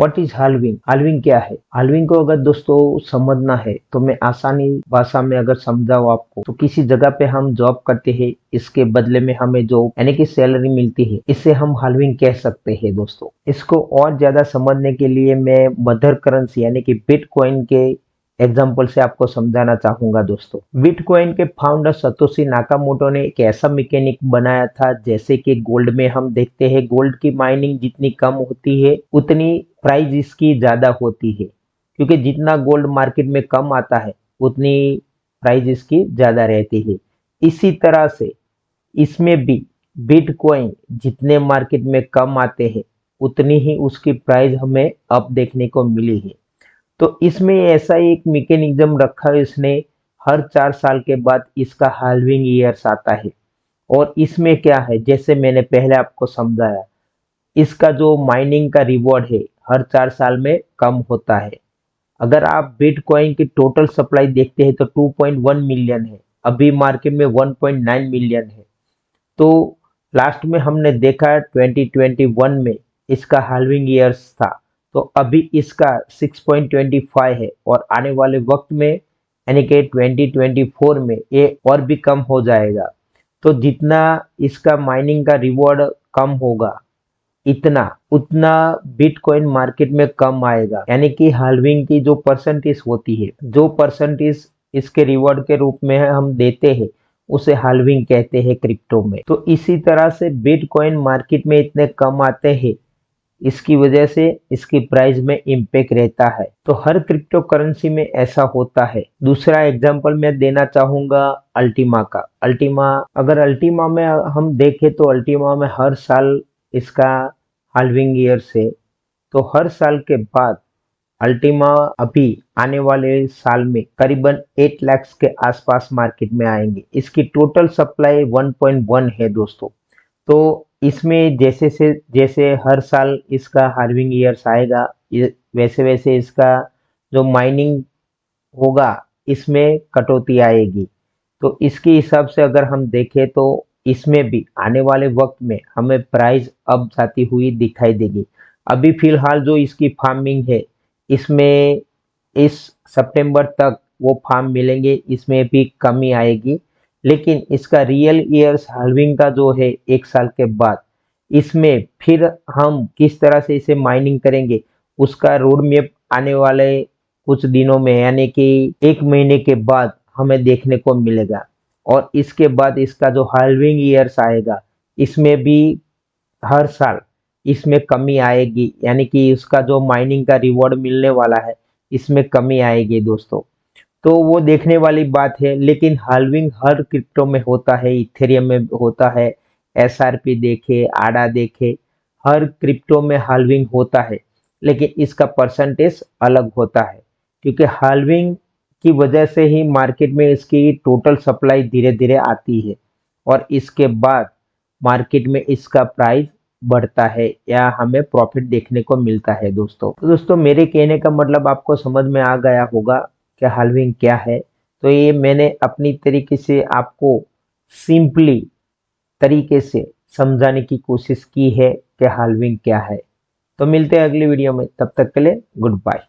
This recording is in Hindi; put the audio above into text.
What is halving? हाल्विंग क्या है? हाल्विंग को अगर दोस्तों समझना है तो मैं आसानी भाषा में अगर समझाऊं आपको, तो किसी जगह पे हम जॉब करते हैं, इसके बदले में हमें जो यानी कि सैलरी मिलती है, इसे हम हाल्विंग कह सकते हैं दोस्तों। इसको और ज्यादा समझने के लिए मैं मदर करेंसी यानी कि बिटकॉइन के एग्जाम्पल से आपको समझाना चाहूंगा दोस्तों। बिटकॉइन के फाउंडर सतोशी नाकामोटो ने एक ऐसा मैकेनिक बनाया था, जैसे कि गोल्ड में हम देखते हैं, गोल्ड की माइनिंग जितनी कम होती है उतनी प्राइस इसकी ज्यादा होती है, क्योंकि जितना गोल्ड मार्केट में कम आता है उतनी प्राइस इसकी ज्यादा रहती है। इसी तरह से इसमें भी बिटकॉइन जितने मार्केट में कम आते हैं उतनी ही उसकी प्राइस हमें अप देखने को मिली है। तो इसमें ऐसा एक मैकेनिज्म रखा है इसने, हर 4 साल के बाद इसका हाल्विंग ईयर्स आता है। और इसमें क्या है, जैसे मैंने पहले आपको समझाया, इसका जो माइनिंग का रिवॉर्ड है हर 4 साल में कम होता है। अगर आप बिटकॉइन की टोटल सप्लाई देखते हैं तो 2.1 मिलियन है, अभी मार्केट में 1.9 मिलियन है। तो लास्ट में हमने देखा 2021 में इसका हाल्विंग ईयर्स था, तो अभी इसका 6.25 है, और आने वाले वक्त में यानी कि 2024 में ये और भी कम हो जाएगा। तो जितना इसका माइनिंग का रिवॉर्ड कम होगा, इतना उतना बिटकॉइन मार्केट में कम आएगा। यानी कि हाल्विंग की जो परसेंटेज होती है, जो परसेंटेज इसके रिवॉर्ड के रूप में हम देते हैं, उसे हाल्विंग कहते हैं क्रिप्टो में। तो इसी तरह से बिटकॉइन मार्केट में इतने कम आते हैं, इसकी वजह से इसकी प्राइस में इम्पैक्ट रहता है। तो हर क्रिप्टो करेंसी में ऐसा होता है। दूसरा एग्जांपल मैं देना चाहूंगा अल्टीमा का। अल्टीमा में हम देखें तो अल्टीमा में हर साल इसका हाल्विंग ईयर से, तो हर साल के बाद अल्टीमा अभी आने वाले साल में करीबन 8 लाख के आसपास मार्केट में आएंगे। इसकी टोटल सप्लाई 1.1 है दोस्तों। तो इसमें जैसे से जैसे हर साल इसका हार्विंग ईयर्स आएगा, वैसे वैसे इसका जो माइनिंग होगा इसमें कटौती आएगी। तो इसके हिसाब से अगर हम देखें तो इसमें भी आने वाले वक्त में हमें प्राइस अप जाती हुई दिखाई देगी। अभी फिलहाल जो इसकी फार्मिंग है, इसमें इस सितंबर तक वो फार्म मिलेंगे, इसमें भी कमी आएगी। लेकिन इसका रियल ईयर्स हाल्विंग का जो है 1 साल के बाद, इसमें फिर हम किस तरह से इसे माइनिंग करेंगे, उसका रोड मैप आने वाले कुछ दिनों में यानी कि 1 महीने के बाद हमें देखने को मिलेगा। और इसके बाद इसका जो हाल्विंग ईयर्स आएगा, इसमें भी हर साल इसमें कमी आएगी, यानी कि उसका जो माइनिंग का रिवॉर्ड मिलने वाला है इसमें कमी आएगी दोस्तों। तो वो देखने वाली बात है। लेकिन हाल्विंग हर क्रिप्टो में होता है, इथेरियम में होता है, एसआरपी देखे, आडा देखे, हर क्रिप्टो में हाल्विंग होता है। लेकिन इसका परसेंटेज अलग होता है, क्योंकि हाल्विंग की वजह से ही मार्केट में इसकी टोटल सप्लाई धीरे धीरे आती है, और इसके बाद मार्केट में इसका प्राइस बढ़ता है या हमें प्रॉफिट देखने को मिलता है दोस्तों। तो दोस्तों मेरे कहने का मतलब आपको समझ में आ गया होगा कि हाल्विंग क्या है। तो ये मैंने अपनी तरीके से आपको सिंपली तरीके से समझाने की कोशिश की है कि हाल्विंग क्या है। तो मिलते हैं अगली वीडियो में, तब तक के लिए गुड बाय।